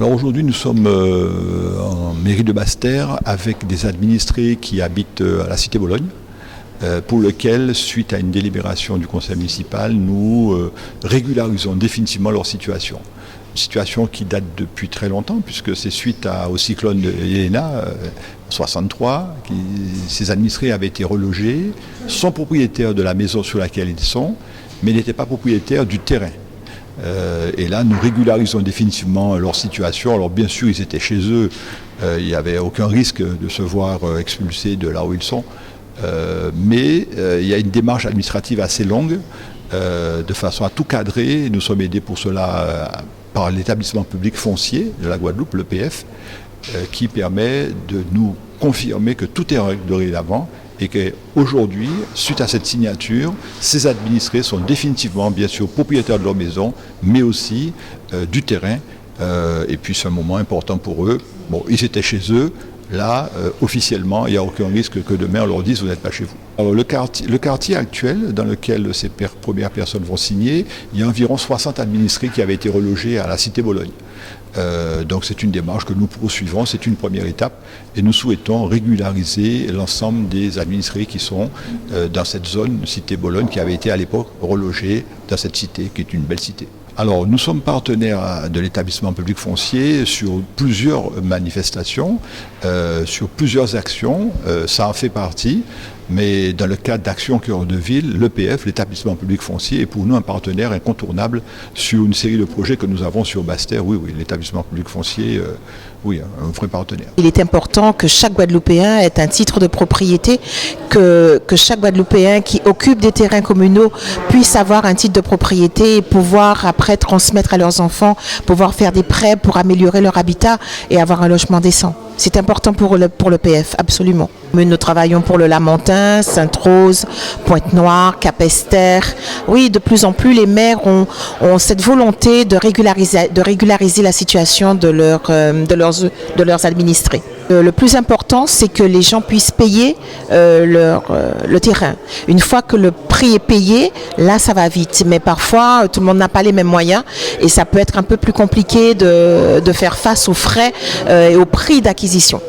Alors aujourd'hui, nous sommes en mairie de Basse-Terre avec des administrés qui habitent à la cité Bologne, pour lequel, suite à une délibération du conseil municipal, nous régularisons définitivement leur situation. Une situation qui date depuis très longtemps, puisque c'est suite au cyclone de Elena en 63, ces administrés avaient été relogés, sont propriétaires de la maison sur laquelle ils sont, mais n'étaient pas propriétaires du terrain. Et là, nous régularisons définitivement leur situation. Alors bien sûr, ils étaient chez eux, il n'y avait aucun risque de se voir expulsés de là où ils sont. Mais il y a une démarche administrative assez longue, de façon à tout cadrer. Nous sommes aidés pour cela par l'établissement public foncier de la Guadeloupe, l'EPF, qui permet de nous confirmer que tout est en règle dorénavant et qu'aujourd'hui, suite à cette signature, ces administrés sont définitivement, bien sûr, propriétaires de leur maison, mais aussi du terrain. Et puis c'est un moment important pour eux. Bon, ils étaient chez eux. Là, officiellement, il n'y a aucun risque que demain on leur dise vous n'êtes pas chez vous. Alors, le quartier actuel dans lequel ces premières personnes vont signer, il y a environ 60 administrés qui avaient été relogés à la cité Bologne. Donc c'est une démarche que nous poursuivons, c'est une première étape et nous souhaitons régulariser l'ensemble des administrés qui sont dans cette zone cité Bologne qui avait été à l'époque relogée dans cette cité qui est une belle cité. Alors, nous sommes partenaires de l'établissement public foncier sur plusieurs manifestations, sur plusieurs actions, ça en fait partie, mais dans le cadre d'Action Cœur de Ville, l'EPF, l'établissement public foncier, est pour nous un partenaire incontournable sur une série de projets que nous avons sur Basse-Terre. Oui, l'établissement public foncier, oui, un vrai partenaire. Il est important que chaque Guadeloupéen ait un titre de propriété, que chaque Guadeloupéen qui occupe des terrains communaux puisse avoir un titre de propriété et pouvoir après transmettre à leurs enfants, pouvoir faire des prêts pour améliorer leur habitat et avoir un logement décent. C'est important pour l'EPF, absolument. Mais nous travaillons pour le Lamentin, Sainte-Rose, Pointe-Noire, Cap-Esther. Oui, de plus en plus, les maires ont cette volonté de régulariser la situation de leurs administrés. Le plus important, c'est que les gens puissent payer le terrain. Une fois que le prix est payé, là, ça va vite. Mais parfois, tout le monde n'a pas les mêmes moyens et ça peut être un peu plus compliqué de faire face aux frais et aux prix d'acquisition.